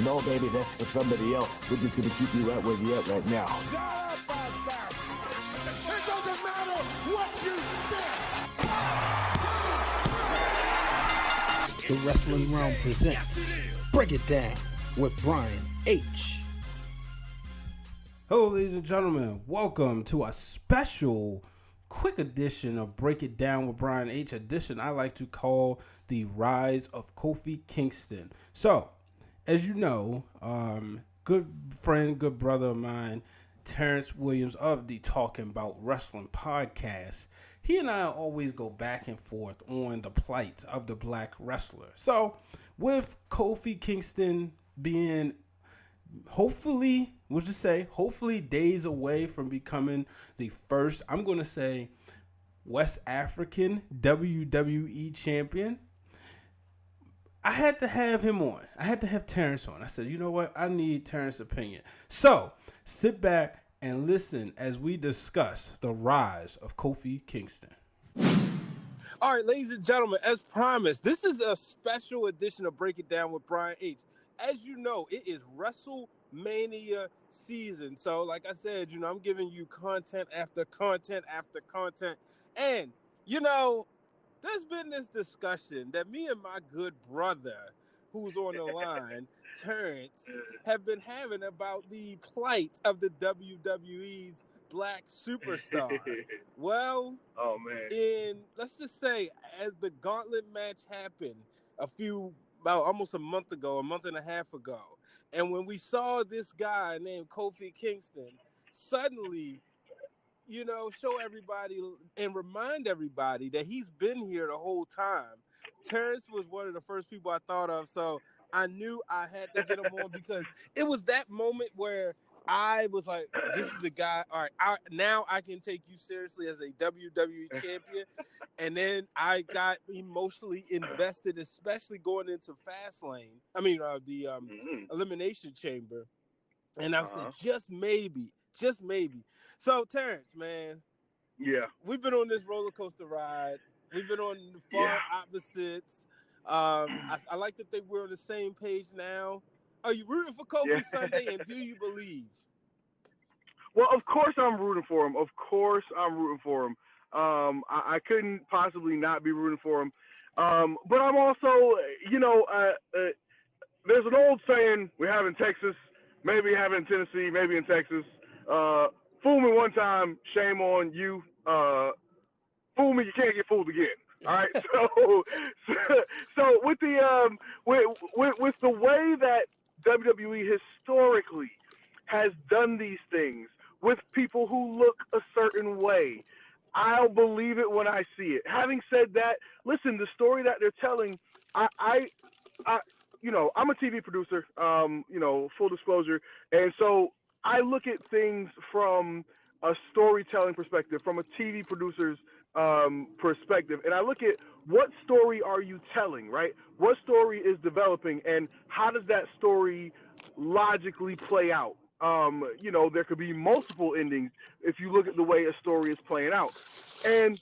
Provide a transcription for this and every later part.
No, baby, that's for somebody else. We're just gonna keep you right where you're at right now. It doesn't matter what you think. The Wrestling Wrealm presents Break It Down with Brian H. Hello, ladies and gentlemen. Welcome to a special quick edition of Break It Down with Brian H. edition I like to call the Rise of Kofi Kingston. So, as you know, good friend, good brother of mine, Terrance Williams of the Talking Bout Wrestling podcast, he and I always go back and forth on the plight of the black wrestler. So, with Kofi Kingston being hopefully days away from becoming the first, I'm going to say, West African WWE Champion, I had to have him on. I had to have Terrance on. I said, you know what? I need Terrance's opinion. So, sit back and listen as we discuss the rise of Kofi Kingston. All right, ladies and gentlemen, as promised, this is a special edition of Break It Down with Brian H. As you know, it is WrestleMania season. So, like I said, I'm giving you content after content after content. And, there's been this discussion that me and my good brother, who's on the line, Terrance, have been having about the plight of the WWE's Black Superstar. Well, let's just say, as the gauntlet match happened about almost a month and a half ago, and when we saw this guy named Kofi Kingston suddenly, show everybody and remind everybody that he's been here the whole time, Terrance was one of the first people I thought of, so I knew I had to get him on because it was that moment where I was like, this is the guy. All right, now I can take you seriously as a WWE champion. And then I got emotionally invested, especially going into the Elimination Chamber. And I said, just maybe. So, Terrance, man. Yeah. We've been on this roller coaster ride. We've been on the far opposites. I like to think we're on the same page now. Are you rooting for Kofi Sunday, and do you believe? Well, of course I'm rooting for him. I couldn't possibly not be rooting for him. But I'm also, there's an old saying we have in Texas, maybe have it in Tennessee, maybe in Texas. Fool me one time, shame on you. Fool me, you can't get fooled again. All right, so with the with the way that WWE historically has done these things with people who look a certain way, I'll believe it when I see it. Having said that, listen, the story that they're telling, I'm a TV producer, full disclosure, and so I look at things from a storytelling perspective, from a TV producer's perspective, and I look at what story are you telling, right? What story is developing, and how does that story logically play out? There could be multiple endings if you look at the way a story is playing out. And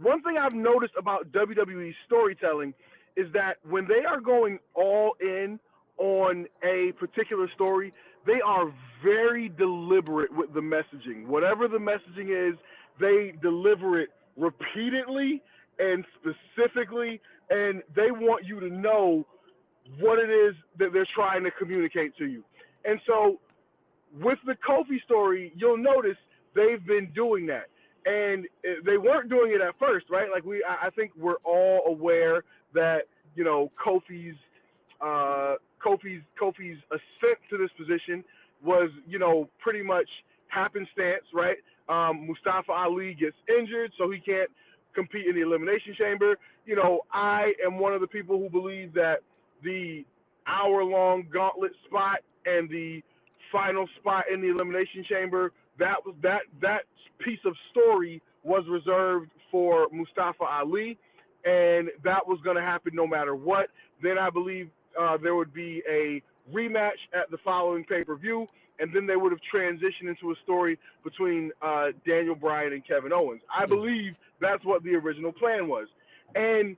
one thing I've noticed about WWE storytelling is that when they are going all in on a particular story, they are very deliberate with the messaging. Whatever the messaging is, they deliver it repeatedly and specifically, and they want you to know what it is that they're trying to communicate to you. And so with the Kofi story, you'll notice they've been doing that. And they weren't doing it at first, right? Like I think we're all aware that, Kofi's ascent to this position was, pretty much happenstance, right? Mustafa Ali gets injured, so he can't compete in the Elimination Chamber. I am one of the people who believe that the hour-long gauntlet spot and the final spot in the Elimination Chamber, that piece of story was reserved for Mustafa Ali, and that was going to happen no matter what. Then I believe there would be a rematch at the following pay-per-view, and then they would have transitioned into a story between Daniel Bryan and Kevin Owens. I believe that's what the original plan was. And,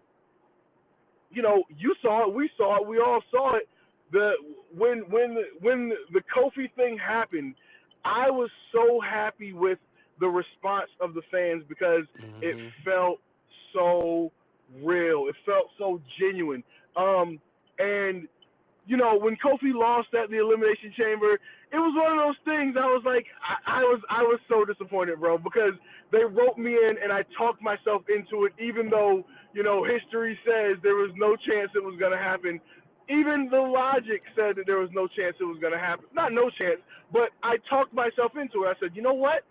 you saw it, we all saw it. when the Kofi thing happened, I was so happy with the response of the fans because it felt so real. It felt so genuine. And you know, when Kofi lost at the Elimination Chamber, it was one of those things. I was like, I was so disappointed, bro, because they wrote me in and I talked myself into it, even though, you know, history says there was no chance it was going to happen. Even the logic said that there was no chance it was going to happen. Not no chance, but I talked myself into it. I said, you know what?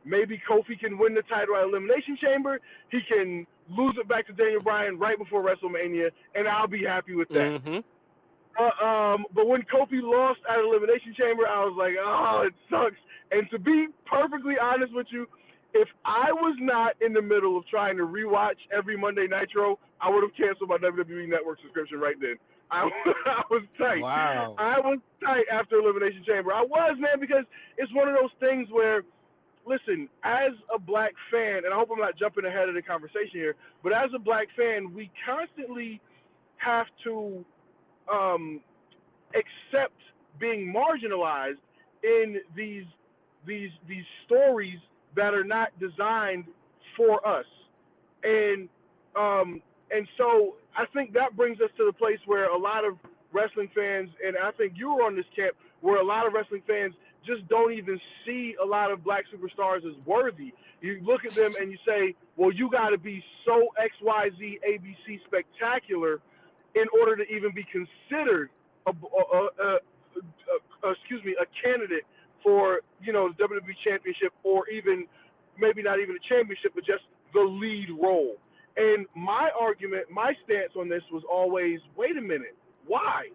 Maybe Kofi can win the title at Elimination Chamber. He can lose it back to Daniel Bryan right before WrestleMania, and I'll be happy with that. Mm-hmm. But when Kofi lost at Elimination Chamber, I was like, oh, it sucks. And to be perfectly honest with you, if I was not in the middle of trying to rewatch every Monday Nitro, I would have canceled my WWE Network subscription right then. I was tight. Wow. I was tight after Elimination Chamber. I was, man, because it's one of those things where, listen, as a black fan, and I hope I'm not jumping ahead of the conversation here, but as a black fan, we constantly have to accept being marginalized in these stories that are not designed for us, and so I think that brings us to the place where a lot of wrestling fans, and I think you were on this camp, where a lot of wrestling fans just don't even see a lot of black superstars as worthy. You look at them and you say, well, you got to be so XYZ ABC spectacular in order to even be considered a candidate for, you know, the WWE Championship, or even maybe not even a championship, but just the lead role. And my argument, my stance on this was always, wait a minute, why?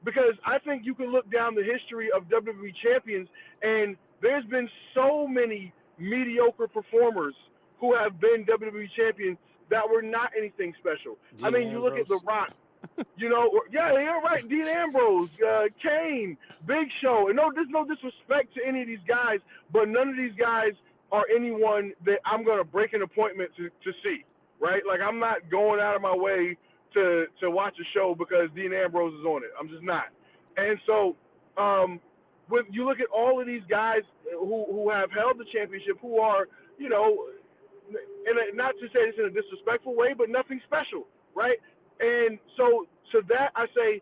Because I think you can look down the history of WWE champions, and there's been so many mediocre performers who have been WWE champions that were not anything special. I mean, you look at The Rock, you know, yeah, you're right, Dean Ambrose, Kane, Big Show, and there's no disrespect to any of these guys, but none of these guys are anyone that I'm going to break an appointment to see, right? Like, I'm not going out of my way to watch a show because Dean Ambrose is on it. I'm just not. And so when you look at all of these guys who have held the championship, who are, you know, and not to say this in a disrespectful way, but nothing special, right? And so to that I say,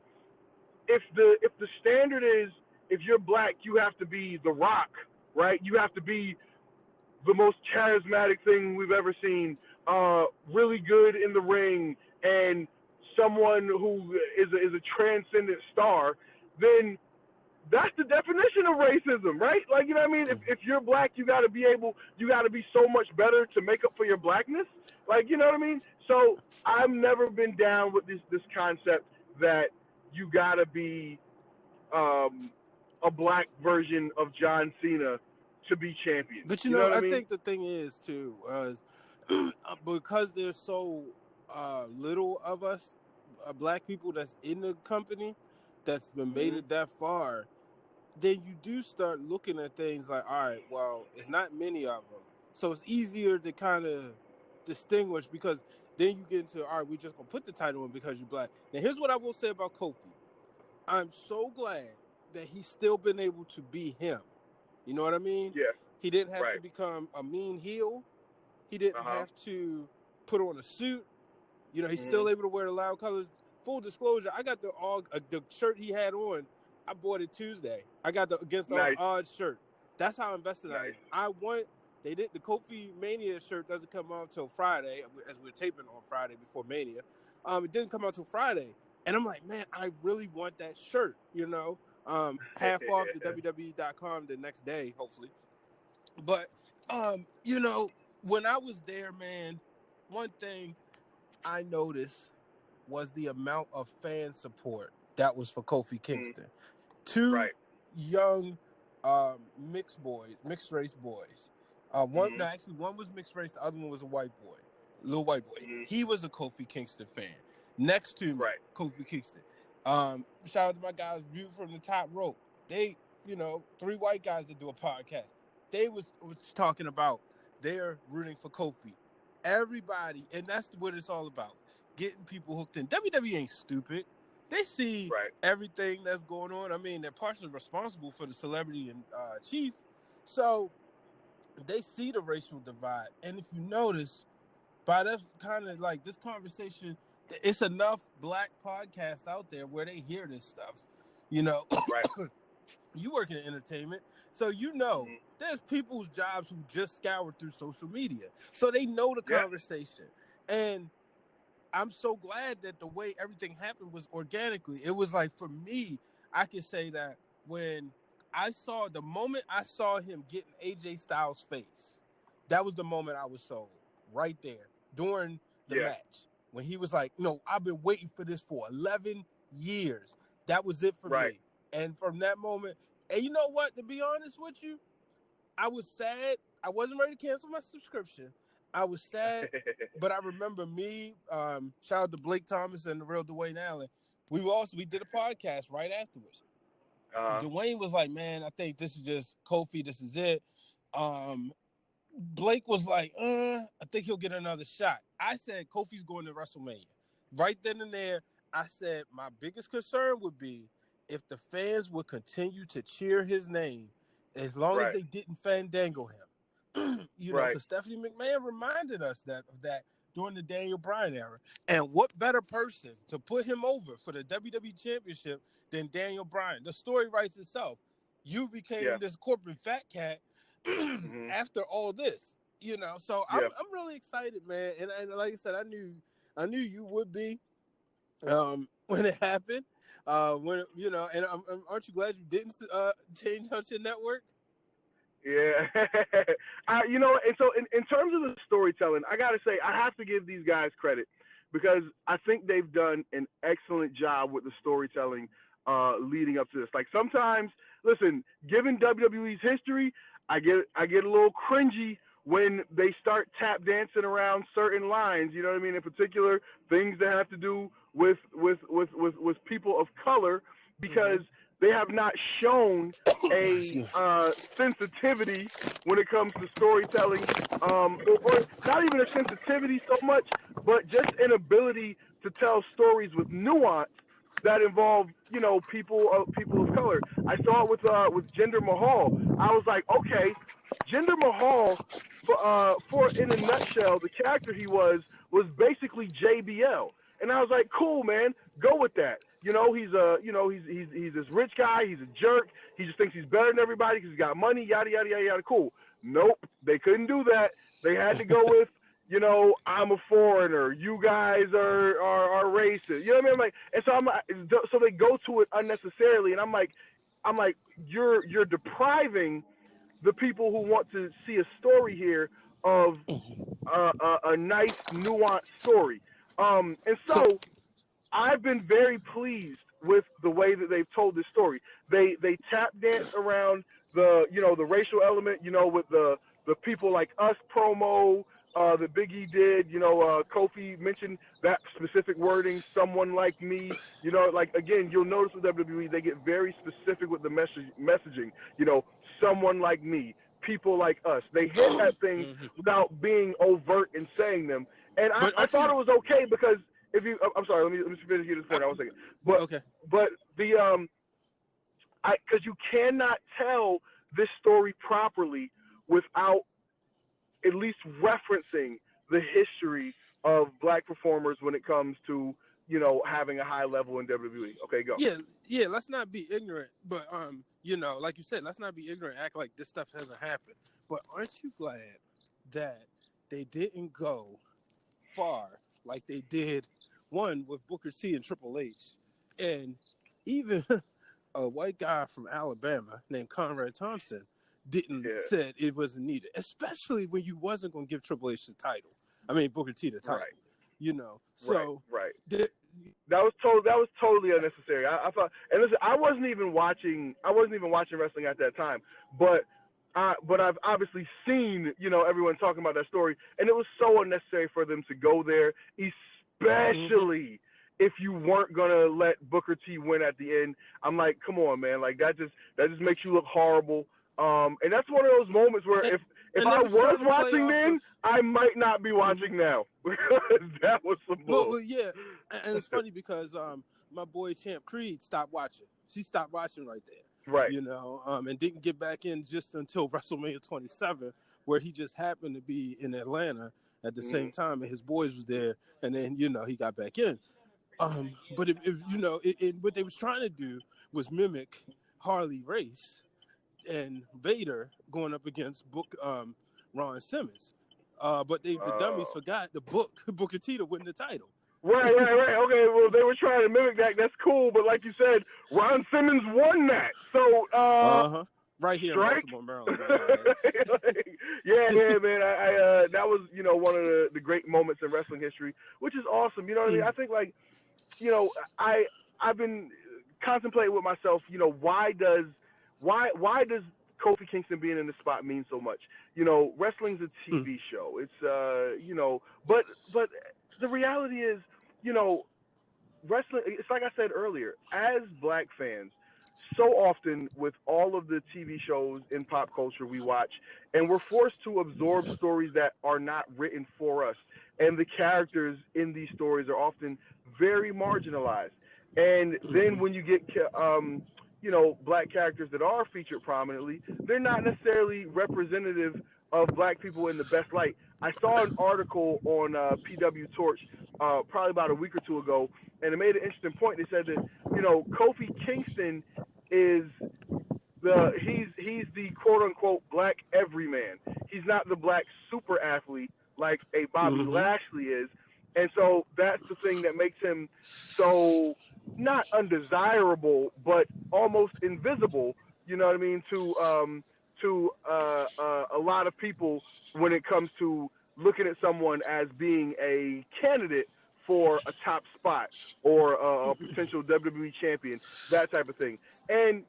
if the standard is, if you're black, you have to be The Rock, right? You have to be the most charismatic thing we've ever seen, really good in the ring, and someone who is a transcendent star, then that's the definition of racism, right? Like, you know what I mean? If you're black, you got to be so much better to make up for your blackness. Like, you know what I mean? So I've never been down with this concept that you got to be a black version of John Cena to be champion. But you know what I mean? think the thing is too, because there's so little of us, black people that's in the company, that's been made it that far, then you do start looking at things like, all right, well, it's not many of them, so it's easier to kind of distinguish, because then you get into, all right, we just gonna put the title in because you're black. Now, here's what I will say about Kofi. I'm so glad that he's still been able to be him. You know what I mean? Yeah. He didn't have to become a mean heel. He didn't have to put on a suit. You know, he's still able to wear the loud colors. Full disclosure, I got the shirt he had on. I bought it Tuesday. I got the Against All Odds shirt. That's how invested I am. The Kofi Mania shirt doesn't come out until Friday, as we're taping on Friday before Mania. It didn't come out till Friday. And I'm like, man, I really want that shirt, you know. Half off the WWE.com the next day, hopefully. But, you know, when I was there, man, one thing I noticed was the amount of fan support that was for Kofi Kingston. Two young mixed race boys. One was mixed race, the other one was a white boy, little white boy. He was a Kofi Kingston fan. Next to me, Kofi Kingston. Shout out to my guys, View from the Top Rope. They, you know, 3 white guys that do a podcast. They was talking about they're rooting for Kofi. Everybody, and that's what it's all about. Getting people hooked in. WWE ain't stupid. They see Right. everything that's going on. I mean, they're partially responsible for the celebrity and chief. So they see the racial divide. And if you notice, by that kind of like this conversation, it's enough black podcasts out there where they hear this stuff. You know, Right. you work in entertainment, so you know there's people's jobs who just scoured through social media. So they know the conversation. And I'm so glad that the way everything happened was organically. It was like, for me, I can say that when the moment I saw him getting AJ Styles' face, that was the moment I was sold right there during the match. When he was like, no, I've been waiting for this for 11 years. That was it for me. And from that moment, and you know what, to be honest with you, I was sad. I wasn't ready to cancel my subscription. I was sad, but I remember me, shout out to Blake Thomas and the real Dwayne Allen. We did a podcast right afterwards. Dwayne was like, man, I think this is just Kofi. This is it. Blake was like, I think he'll get another shot. I said, Kofi's going to WrestleMania. Right then and there, I said, my biggest concern would be if the fans would continue to cheer his name as long as they didn't fandangle him. You know, because Stephanie McMahon reminded us of that during the Daniel Bryan era. And what better person to put him over for the WWE Championship than Daniel Bryan? The story writes itself. You became this corporate fat cat after all this, you know. So I'm really excited, man. And like I said, I knew you would be when it happened. When you know, and aren't you glad you didn't change out your network? Yeah. You know, and so in terms of the storytelling, I got to say, I have to give these guys credit because I think they've done an excellent job with the storytelling leading up to this. Like sometimes, listen, given WWE's history, I get a little cringy when they start tap dancing around certain lines, you know what I mean? In particular, things that have to do with people of color, because they have not shown a sensitivity when it comes to storytelling, or not even a sensitivity so much, but just an ability to tell stories with nuance that involve, you know, people of color. I saw it with Jinder Mahal. I was like, okay, Jinder Mahal, for in a nutshell, the character he was basically JBL. And I was like, cool, man, go with that. You know, he's this rich guy. He's a jerk. He just thinks he's better than everybody because he's got money, yada, yada, yada, yada. Cool. Nope, they couldn't do that. They had to go with, you know, I'm a foreigner. You guys are racist. You know what I mean? I'm like, and so I'm like, so they go to it unnecessarily, and I'm like, you're depriving the people who want to see a story here of a nice, nuanced story. And so I've been very pleased with the way that they've told this story. They tap dance around the racial element, you know, with the people like us promo that Big E did. You know, Kofi mentioned that specific wording, someone like me. You know, like, again, you'll notice with WWE, they get very specific with the messaging. You know, someone like me, people like us. They hit at things without being overt in saying them. And I thought it was okay because if you, I'm sorry, let me finish this point. I was thinking, but the because you cannot tell this story properly without at least referencing the history of black performers when it comes to, you know, having a high level in WWE. Okay, go. Yeah. Let's not be ignorant, but you know, like you said, let's not be ignorant. Act like this stuff hasn't happened. But aren't you glad that they didn't go far like they did one with Booker T and Triple H, and even a white guy from Alabama named Conrad Thompson said it wasn't needed, especially when you wasn't going to give Triple H the title. I mean, Booker T the title. Right. You know, so right. That was totally unnecessary. I thought, and listen, I wasn't even watching wrestling at that time, but I've obviously seen, you know, everyone talking about that story, and it was so unnecessary for them to go there, especially if you weren't gonna let Booker T win at the end. I'm like, come on, man, like that just makes you look horrible. And that's one of those moments where if I was watching then, I might not be watching now because that was some bull. Well, yeah, and it's funny because my boy Champ Creed stopped watching. She stopped watching right there. Right. You know, and didn't get back in just until WrestleMania 27, where he just happened to be in Atlanta at the same time, and his boys was there, and then, you know, he got back in. But if you know, what they was trying to do was mimic Harley Race and Vader going up against Ron Simmons. But the dummies forgot the Booker T to win the title. Right. Okay, well, they were trying to mimic that. That's cool, but like you said, Ron Simmons won that. So, right here strike? in Baltimore, Maryland. Yeah, man. I that was, you know, one of the great moments in wrestling history, which is awesome. You know what I mean? I think, like, you know, I've been contemplating with myself, you know, why does Kofi Kingston being in the spot mean so much? You know, wrestling's a TV show. It's you know, but the reality is, you know, wrestling, it's like I said earlier, as black fans, so often with all of the TV shows in pop culture we watch, and we're forced to absorb stories that are not written for us. And the characters in these stories are often very marginalized. And then when you get, you know, black characters that are featured prominently, they're not necessarily representative of black people in the best light. I saw an article on PW Torch probably about a week or two ago, and it made an interesting point. They said that, you know, Kofi Kingston is he's the quote unquote black everyman. He's not the black super athlete like a Bobby Lashley is. And so that's the thing that makes him so not undesirable, but almost invisible, you know what I mean, to a lot of people when it comes to looking at someone as being a candidate for a top spot or a potential WWE champion, that type of thing. And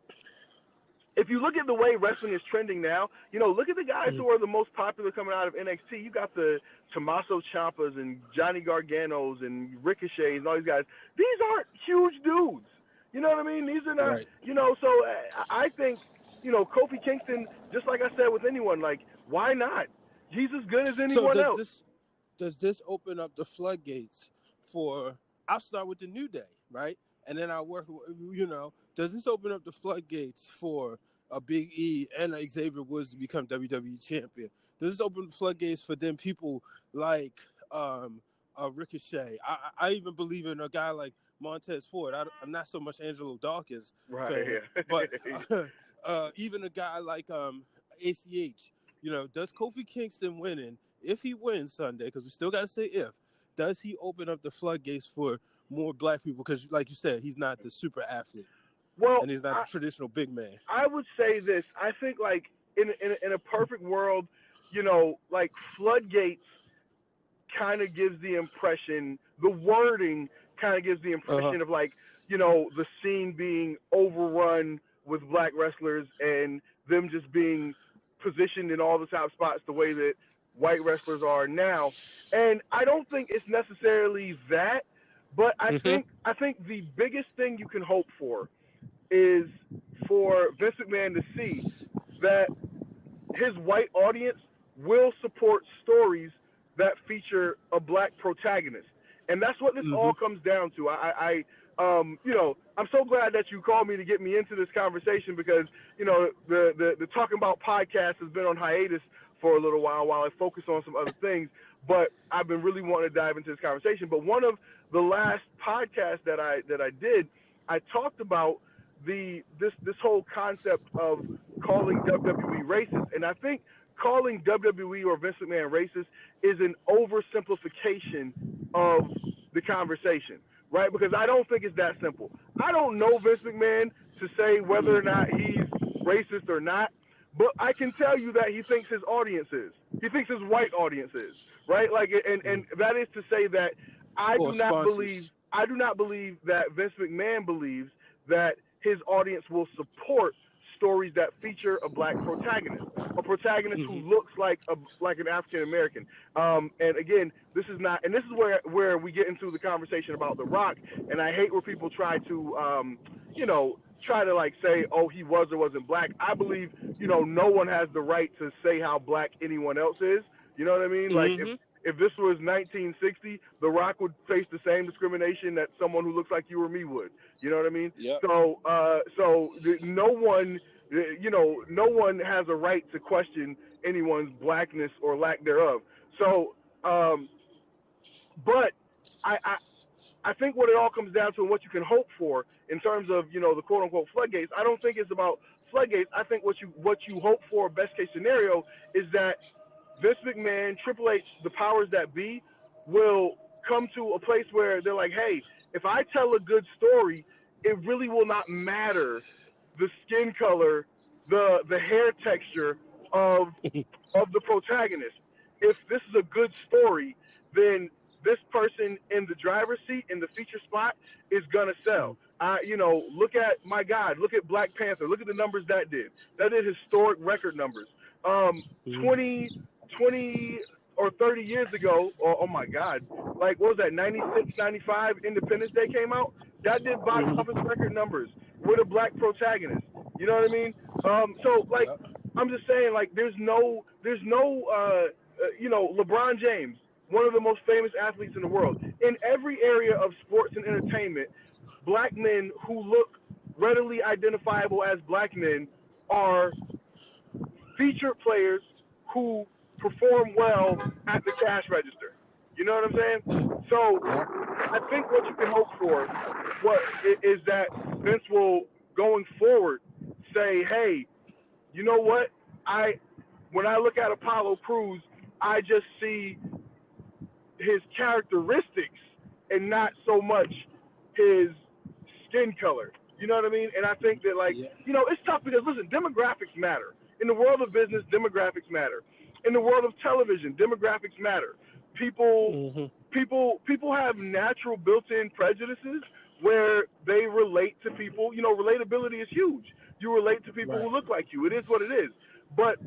if you look at the way wrestling is trending now, you know, look at the guys who are the most popular coming out of NXT. You got the Tommaso Ciampas and Johnny Garganos and Ricochets and all these guys. These aren't huge dudes. You know what I mean? These are not, you know, so I think, you know, Kofi Kingston, just like I said with anyone, like, why not? He's as good as anyone else. Does this open up the floodgates for, I'll start with the New Day, right? And then I'll work, you know, does this open up the floodgates for a Big E and a Xavier Woods to become WWE Champion? Does this open the floodgates for them people like Ricochet? I even believe in a guy like Montez Ford. I'm not so much Angelo Dawkins, fan, but even a guy like ACH. You know, does Kofi Kingston winning, if he wins Sunday, because we still got to say if, does he open up the floodgates for more black people? Because, like you said, he's not the super athlete. Well, and he's not the traditional big man. I would say this. I think, like, in a perfect world, you know, like, floodgates kind of gives the impression, the wording kind of gives the impression of, like, you know, the scene being overrun with black wrestlers and them just being positioned in all the top spots the way that white wrestlers are now. And I don't think it's necessarily that, but I think the biggest thing you can hope for is for Vince McMahon to see that his white audience will support stories that feature a black protagonist. And that's what this all comes down to. You know, I'm so glad that you called me to get me into this conversation because, you know, the Talking About podcast has been on hiatus for a little while I focus on some other things. But I've been really wanting to dive into this conversation. But one of the last podcasts that I did, I talked about this whole concept of calling WWE racist. And I think calling WWE or Vince McMahon racist is an oversimplification of the conversation, right? Because I don't think it's that simple. I don't know Vince McMahon to say whether or not he's racist or not, but I can tell you that he thinks his audience is. He thinks his white audience is, right? Like, and that is to say that I do not believe that Vince McMahon believes that his audience will support stories that feature a black protagonist, a protagonist who looks like an African American. And again, this is where we get into the conversation about The Rock. And I hate where people try to, like say, oh, he was or wasn't black. I believe, you know, no one has the right to say how black anyone else is. You know what I mean? Like if this was 1960, The Rock would face the same discrimination that someone who looks like you or me would. You know what I mean? Yep. No one, no one has a right to question anyone's blackness or lack thereof. So, but I think what it all comes down to and what you can hope for in terms of, the quote unquote floodgates, I don't think it's about floodgates. I think what you hope for, best case scenario, is that Vince McMahon, Triple H, the powers that be, will come to a place where they're like, hey, if I tell a good story, it really will not matter the skin color, the hair texture of the protagonist. If this is a good story, then this person in the driver's seat in the feature spot is gonna sell. Look at look at Black Panther. Look at the numbers that did. That did historic record numbers. 20 or 30 years ago, oh my God, like what was that, 96, 95, Independence Day came out? That did box office record numbers with a black protagonist. You know what I mean? I'm just saying, like, there's no LeBron James, one of the most famous athletes in the world. In every area of sports and entertainment, black men who look readily identifiable as black men are featured players who perform well at the cash register. You know what I'm saying? So I think what you can hope for is that Vince will, going forward, say, hey, you know what? When I look at Apollo Crews, I just see his characteristics and not so much his skin color. You know what I mean? And I think that, it's tough because, listen, demographics matter. In the world of business, demographics matter. In the world of television, demographics matter. People have natural built-in prejudices where they relate to people. Relatability is huge. You relate to people who look like you. It is what it is. But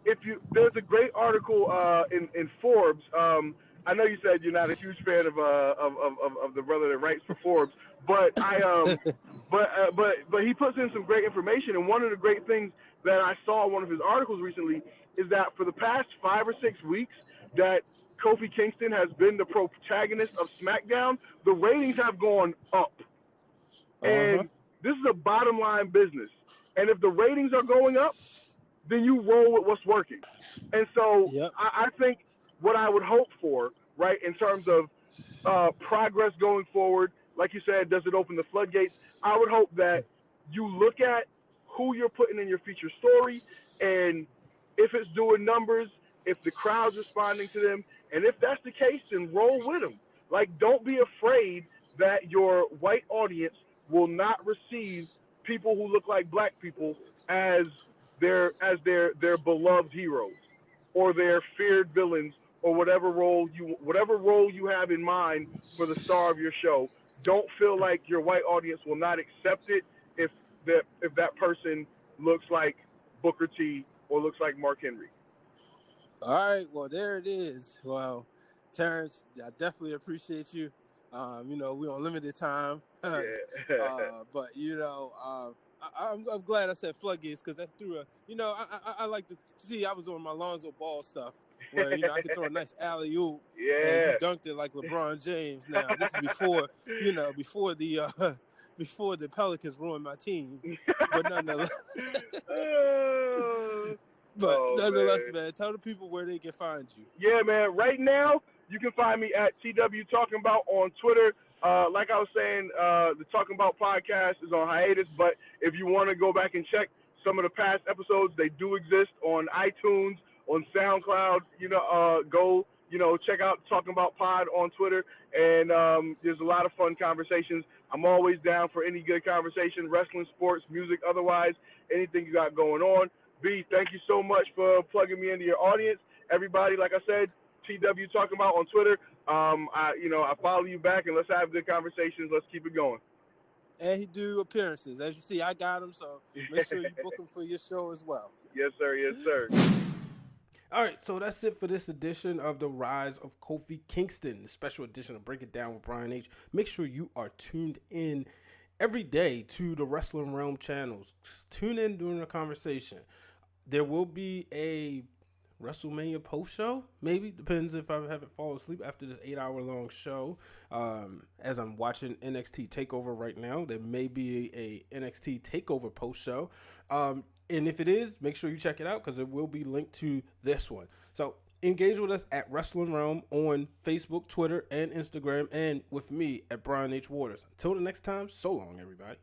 there's a great article in Forbes. I know you said you're not a huge fan of the brother that writes for Forbes, but but he puts in some great information. And one of the great things that I saw in one of his articles recently is that for the past 5 or 6 weeks that Kofi Kingston has been the protagonist of SmackDown, the ratings have gone up. And this is a bottom line business. And if the ratings are going up, then you roll with what's working. And so I think what I would hope for, right, in terms of progress going forward, like you said, does it open the floodgates? I would hope that you look at who you're putting in your feature story, and if it's doing numbers, if the crowd's responding to them, and if that's the case, then roll with them. Like, don't be afraid that your white audience will not receive people who look like black people as their beloved heroes or their feared villains or whatever role you have in mind for the star of your show. Don't feel like your white audience will not accept it if that person looks like Booker T or looks like Mark Henry. All right, well, there it is. Well, Terrance, I definitely appreciate you. We're on limited time. But, I'm glad I said floodgates because that threw I like to see. I was on my Lonzo Ball stuff where, I could throw a nice alley-oop. And he dunked it like LeBron James. Now, this is before the Pelicans ruined my team. But nonetheless. Nonetheless, man, tell the people where they can find you. Yeah, man. Right now, you can find me at TW Talking About on Twitter. Like I was saying, the Talking About podcast is on hiatus, but if you want to go back and check some of the past episodes, they do exist on iTunes, on SoundCloud. Go, check out Talking About Pod on Twitter, and there's a lot of fun conversations. I'm always down for any good conversation, wrestling, sports, music, otherwise, anything you got going on. B, thank you so much for plugging me into your audience. Everybody, like I said, TW Talking About on Twitter. I follow you back, and let's have good conversations. Let's keep it going. And he do appearances. As you see, I got him, so make sure you book him for your show as well. Yes, sir. Yes, sir. All right, so that's it for this edition of The Rise of Kofi Kingston, the special edition of Break It Down with Brian H. Make sure you are tuned in every day to the Wrestling Wrealm channels. Just tune in during the conversation. There will be a WrestleMania post show. Maybe depends if I haven't fallen asleep after this 8-hour-long show. As I'm watching NXT Takeover right now, there may be a NXT Takeover post show. And if it is, make sure you check it out because it will be linked to this one. So engage with us at Wrestling Wrealm on Facebook, Twitter, and Instagram, and with me at Brian H. Waters. Until the next time, so long, everybody.